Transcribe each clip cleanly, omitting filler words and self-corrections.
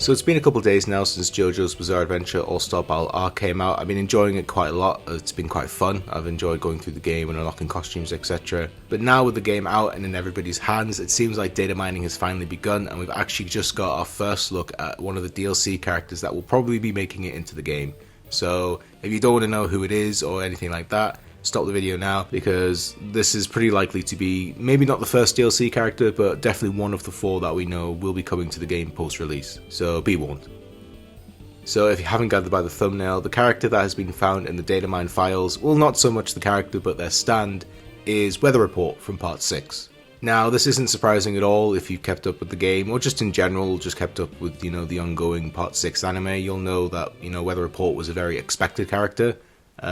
So it's been a couple of days now since JoJo's Bizarre Adventure All-Star Battle R came out. I've been enjoying it quite a lot. It's been quite fun. I've enjoyed going through the game and unlocking costumes, etc. But now with the game out and in everybody's hands, it seems like data mining has finally begun, and we've actually just got our first look at one of the DLC characters that will probably be making it into the game. So if you don't want to know who it is or anything like that, stop the video now, because this is pretty likely to be maybe not the first DLC character, but definitely one of the 4 that we know will be coming to the game post-release, so be warned. So if you haven't gathered by the thumbnail, the character that has been found in the datamine files, well, not so much the character but their stand, is Weather Report from Part 6. Now this isn't surprising at all if you've kept up with the game, or just in general just kept up with, the ongoing Part 6 anime. You'll know that, Weather Report was a very expected character.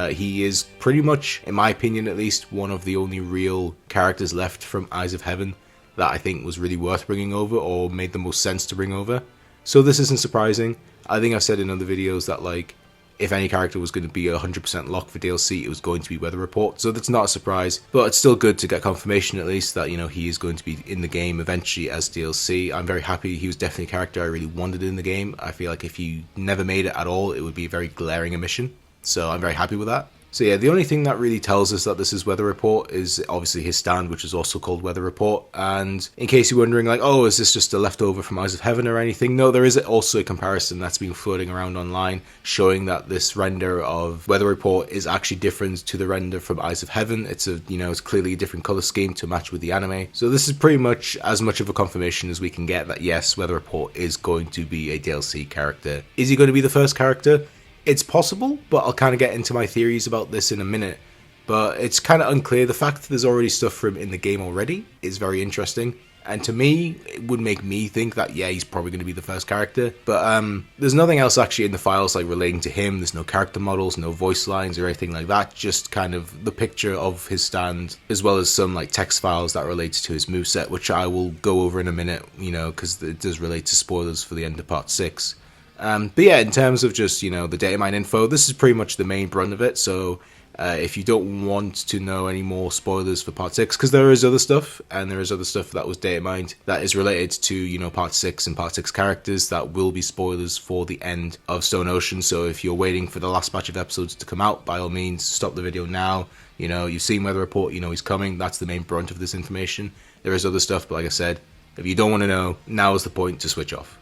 He is pretty much, in my opinion at least, one of the only real characters left from Eyes of Heaven that I think was really worth bringing over, or made the most sense to bring over. So this isn't surprising. I think I've said in other videos that, if any character was going to be 100% locked for DLC, it was going to be Weather Report, so that's not a surprise. But it's still good to get confirmation at least that, he is going to be in the game eventually as DLC. I'm very happy. He was definitely a character I really wanted in the game. I feel like if you never made it at all, it would be a very glaring omission. So I'm very happy with that. So yeah, the only thing that really tells us that this is Weather Report is obviously his stand, which is also called Weather Report. And in case you're wondering, is this just a leftover from Eyes of Heaven or anything? No, there is also a comparison that's been floating around online showing that this render of Weather Report is actually different to the render from Eyes of Heaven. It's it's clearly a different color scheme to match with the anime. So this is pretty much as much of a confirmation as we can get that yes, Weather Report is going to be a DLC character. Is he going to be the first character? It's possible, but I'll kind of get into my theories about this in a minute. But it's kind of unclear. The fact that there's already stuff for him in the game already is very interesting. And to me, it would make me think that, yeah, he's probably going to be the first character. But there's nothing else actually in the files relating to him. There's no character models, no voice lines or anything like that. Just kind of the picture of his stand, as well as some text files that relate to his moveset, which I will go over in a minute, because it does relate to spoilers for the end of Part 6. But yeah, in terms of just, the datamine info, this is pretty much the main brunt of it, so if you don't want to know any more spoilers for Part 6, because there is other stuff, and there is other stuff that was datamined that is related to, Part 6 and Part 6 characters that will be spoilers for the end of Stone Ocean. So if you're waiting for the last batch of episodes to come out, by all means, stop the video now. You've seen Weather Report, he's coming. That's the main brunt of this information. There is other stuff, but like I said, if you don't want to know, now is the point to switch off.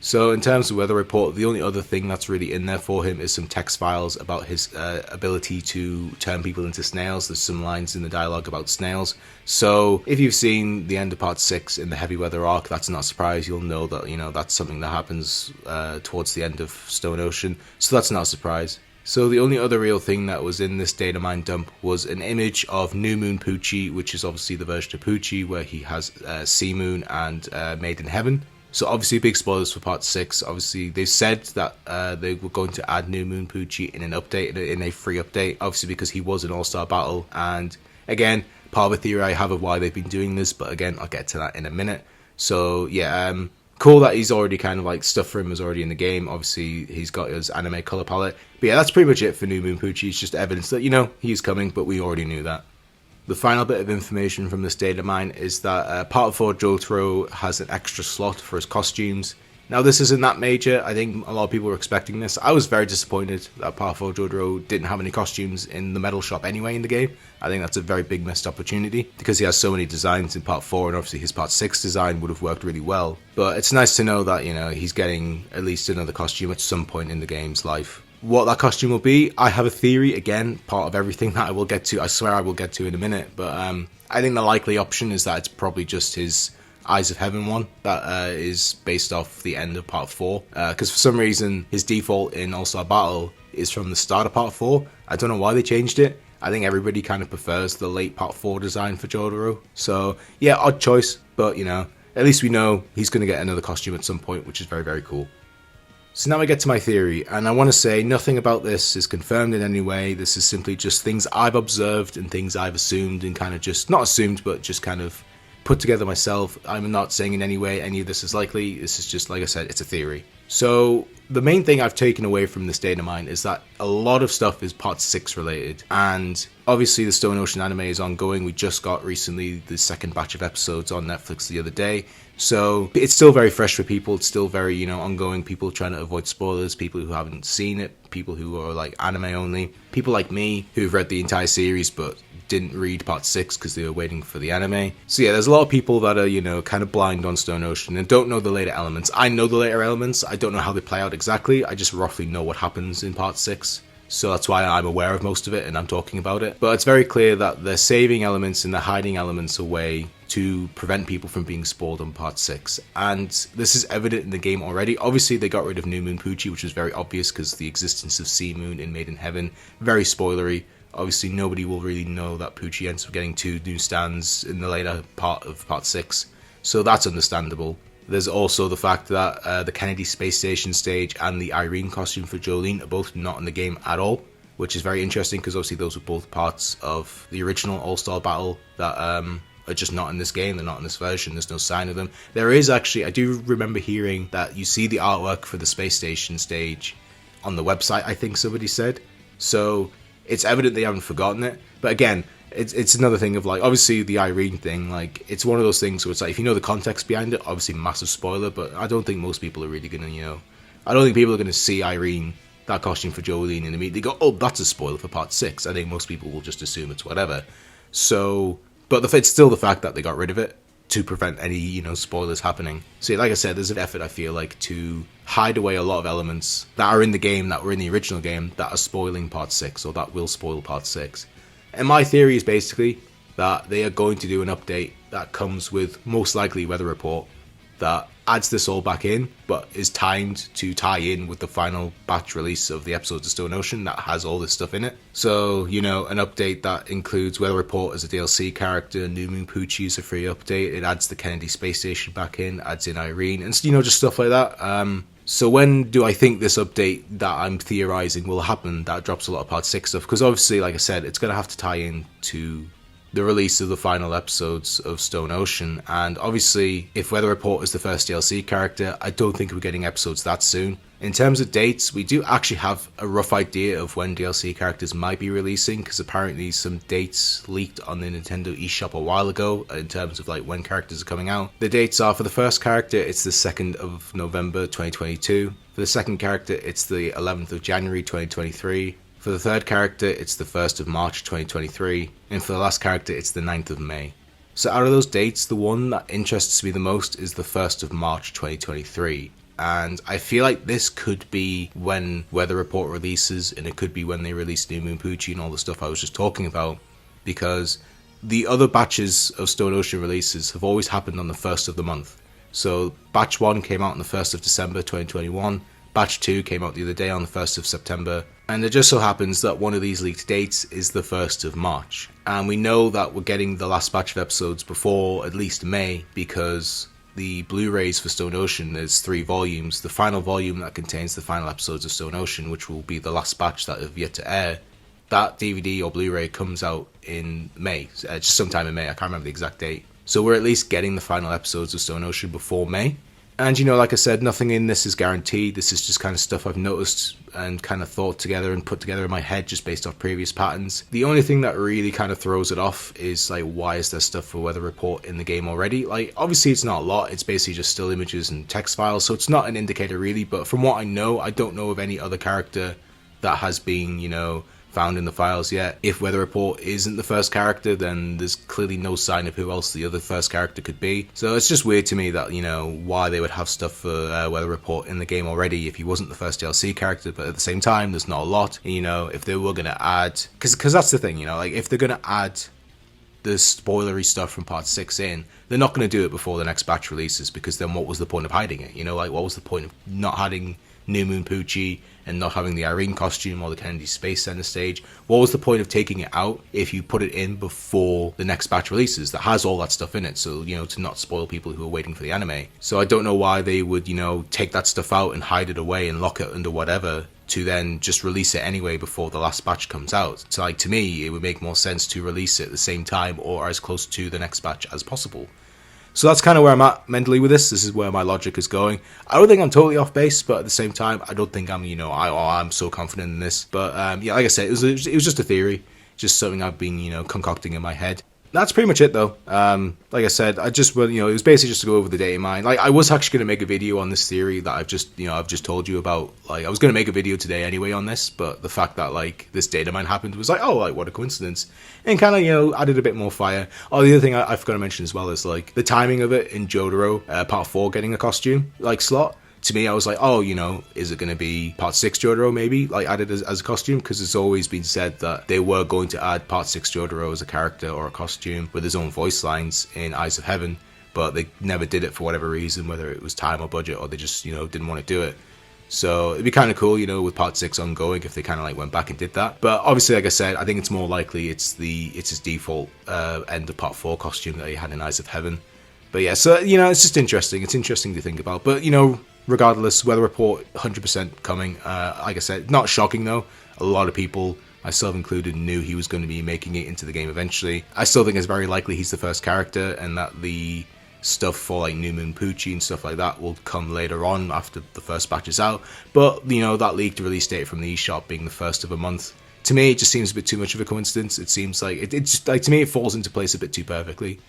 So in terms of Weather Report, the only other thing that's really in there for him is some text files about his ability to turn people into snails. There's some lines in the dialogue about snails. So if you've seen the end of Part 6 in the Heavy Weather arc, that's not a surprise. You'll know that, that's something that happens towards the end of Stone Ocean. So that's not a surprise. So the only other real thing that was in this datamine dump was an image of New Moon Poochie, which is obviously the version of Poochie where he has Sea Moon and Made in Heaven. So obviously big spoilers for Part 6. Obviously they said that they were going to add New Moon Poochie in an update, in a free update, obviously because he was an All-Star Battle. And again, part of a theory I have of why they've been doing this, but again, I'll get to that in a minute. So yeah, cool that he's already kind of stuff for him is already in the game. Obviously he's got his anime color palette. But yeah, that's pretty much it for New Moon Poochie. It's just evidence that, he's coming, but we already knew that. The final bit of information from this data mine is that Part 4 Jotaro has an extra slot for his costumes. Now this isn't that major. I think a lot of people were expecting this. I was very disappointed that Part 4 Jotaro didn't have any costumes in the metal shop anyway in the game. I think that's a very big missed opportunity because he has so many designs in Part 4, and obviously his Part 6 design would have worked really well. But it's nice to know that, he's getting at least another costume at some point in the game's life. What that costume will be, I have a theory, again, part of everything that I will get to, I swear I will get to in a minute, but I think the likely option is that it's probably just his Eyes of Heaven one that is based off the end of Part 4, because for some reason his default in All-Star Battle is from the start of Part 4. I don't know why they changed it. I think everybody kind of prefers the late Part 4 design for Jotaro, so yeah, odd choice, but at least we know he's going to get another costume at some point, which is very, very cool. So now I get to my theory, and I want to say nothing about this is confirmed in any way. This is simply just things I've observed and things I've assumed and kind of just, not assumed, but just kind of put together myself. I'm not saying in any way any of this is likely. This is just, like I said, it's a theory. So the main thing I've taken away from this data mine is that a lot of stuff is Part 6 related, and obviously the Stone Ocean anime is ongoing. We just got recently the second batch of episodes on Netflix the other day, so it's still very fresh for people. It's still very, you know, ongoing. People trying to avoid spoilers, people who haven't seen it, people who are like anime only, people like me who've read the entire series but didn't read Part 6 because they were waiting for the anime. So yeah, there's a lot of people that are, you know, kind of blind on Stone Ocean and don't know the later elements. I know the later elements. I don't know how they play out exactly. I just roughly know what happens in Part 6. So that's why I'm aware of most of it and I'm talking about it. But it's very clear that they're saving elements and they're hiding elements away to prevent people from being spoiled on Part 6. And this is evident in the game already. Obviously, they got rid of New Moon Poochie, which was very obvious because the existence of Sea Moon in Made in Heaven, very spoilery. Obviously, nobody will really know that Poochie ends up getting 2 new stands in the later part of Part 6. So that's understandable. There's also the fact that the Kennedy Space Station stage and the Irene costume for Jolene are both not in the game at all, which is very interesting because obviously those were both parts of the original All-Star Battle that are just not in this game. They're not in this version. There's no sign of them. There is actually, I do remember hearing that you see the artwork for the Space Station stage on the website, I think somebody said. So it's evident they haven't forgotten it. But again, it's another thing of like, obviously the Irene thing, like it's one of those things where it's like, if you know the context behind it, obviously massive spoiler, but I don't think most people are really gonna, you know, I don't think people are gonna see Irene, that costume for Jolene, and immediately go, oh, that's a spoiler for Part 6. I think most people will just assume it's whatever. So, but it's still the fact that they got rid of it to prevent any, you know, spoilers happening. So like I said, there's an effort, I feel like, to hide away a lot of elements that are in the game, that were in the original game, that are spoiling Part 6, or that will spoil Part 6. And my theory is basically that they are going to do an update that comes with, most likely, Weather Report, that adds this all back in, but is timed to tie in with the final batch release of the episodes of Stone Ocean that has all this stuff in it. So, you know, an update that includes Weather Report as a DLC character, New Moon Poochie is a free update, it adds the Kennedy Space Station back in, adds in Irene, and, you know, just stuff like that. So when do I think this update that I'm theorizing will happen that drops a lot of Part 6 stuff? Because obviously, like I said, it's going to have to tie in to the release of the final episodes of Stone Ocean, and obviously if Weather Report is the first DLC character, I don't think we're getting episodes that soon. In terms of dates, we do actually have a rough idea of when DLC characters might be releasing, because apparently some dates leaked on the Nintendo eShop a while ago in terms of like when characters are coming out. The dates are, for the first character, it's the 2nd of November 2022. For the second character, it's the 11th of January 2023. For the third character, it's the 1st of March 2023, and for the last character, it's the 9th of May. So out of those dates, the one that interests me the most is the 1st of March 2023, and I feel like this could be when Weather Report releases, and it could be when they release New Moon Poochie and all the stuff I was just talking about, because the other batches of Stone Ocean releases have always happened on the 1st of the month. So Batch 1 came out on the 1st of December 2021, Batch 2 came out the other day on the 1st of September, and it just so happens that one of these leaked dates is the 1st of March. And we know that we're getting the last batch of episodes before at least May, because the Blu-rays for Stone Ocean, there's 3 volumes. The final volume that contains the final episodes of Stone Ocean, which will be the last batch that have yet to air, that DVD or Blu-ray comes out in May, just sometime in May, I can't remember the exact date. So we're at least getting the final episodes of Stone Ocean before May. And, you know, like I said, nothing in this is guaranteed. This is just kind of stuff I've noticed and kind of thought together and put together in my head just based off previous patterns. The only thing that really kind of throws it off is, like, why is there stuff for Weather Report in the game already? Like, obviously it's not a lot. It's basically just still images and text files, so it's not an indicator really. But from what I know, I don't know of any other character that has been, you know, found in the files yet. If Weather Report isn't the first character, then there's clearly no sign of who else the other first character could be. So it's just weird to me that, you know, why they would have stuff for Weather Report in the game already if he wasn't the first DLC character, but at the same time, there's not a lot. And, you know, if they were going to add... Because that's the thing, you know, like, if they're going to add the spoilery stuff from Part 6 in, they're not going to do it before the next batch releases, because then what was the point of hiding it? You know, like, what was the point of not having New Moon Poochie and not having the Irene costume or the Kennedy Space Center stage? What was the point of taking it out if you put it in before the next batch releases that has all that stuff in it? So, you know, to not spoil people who are waiting for the anime. So I don't know why they would, you know, take that stuff out and hide it away and lock it under whatever to then just release it anyway before the last batch comes out. So, like, to me, it would make more sense to release it at the same time or as close to the next batch as possible. So that's kind of where I'm at mentally with this. This is where my logic is going. I don't think I'm totally off base, but at the same time, I don't think I'm, I'm so confident in this. But yeah, like I said, it was just a theory, just something I've been, concocting in my head. That's pretty much it, though. Like I said, it was basically just to go over the data mine. Like, I was actually going to make a video on this theory that I've just told you about. Like, I was going to make a video today anyway on this, but the fact that, like, this data mine happened was like, oh, like, what a coincidence. And kind of, added a bit more fire. Oh, the other thing I forgot to mention as well is, like, the timing of it in Jotaro, Part 4 getting a costume, like, slot. To me, I was like, oh, is it going to be Part 6 Jotaro maybe, like, added as a costume? Because it's always been said that they were going to add Part 6 Jotaro as a character or a costume with his own voice lines in Eyes of Heaven, but they never did it for whatever reason, whether it was time or budget, or they just, didn't want to do it. So it'd be kind of cool, with Part 6 ongoing, if they kind of like went back and did that. But obviously, like I said, I think it's more likely it's his default end of Part 4 costume that he had in Eyes of Heaven. But yeah, so, it's just interesting. It's interesting to think about. But, regardless, weather report 100% coming. Like I said, not shocking though. A lot of people, myself included, knew he was going to be making it into the game eventually. I still think it's very likely he's the first character, and that the stuff for like New Moon Poochie and stuff like that will come later on after the first batch is out. But that leaked release date from the eShop being the first of a month, to me it just seems a bit too much of a coincidence. It seems like it just, like, to me it falls into place a bit too perfectly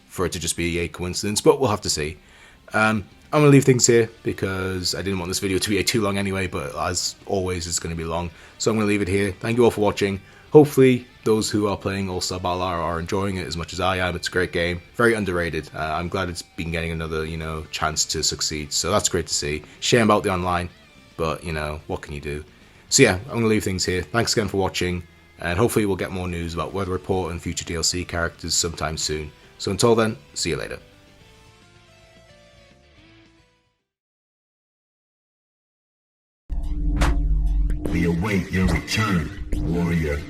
for it to just be a coincidence, but we'll have to see. I'm going to leave things here because I didn't want this video to be too long anyway, but as always, it's going to be long. So I'm going to leave it here. Thank you all for watching. Hopefully, those who are playing All-Star Battle R are enjoying it as much as I am. It's a great game. Very underrated. I'm glad it's been getting another, chance to succeed. So that's great to see. Shame about the online, but, what can you do? So yeah, I'm going to leave things here. Thanks again for watching, and hopefully we'll get more news about Weather Report and future DLC characters sometime soon. So until then, see you later. We await your return, warrior.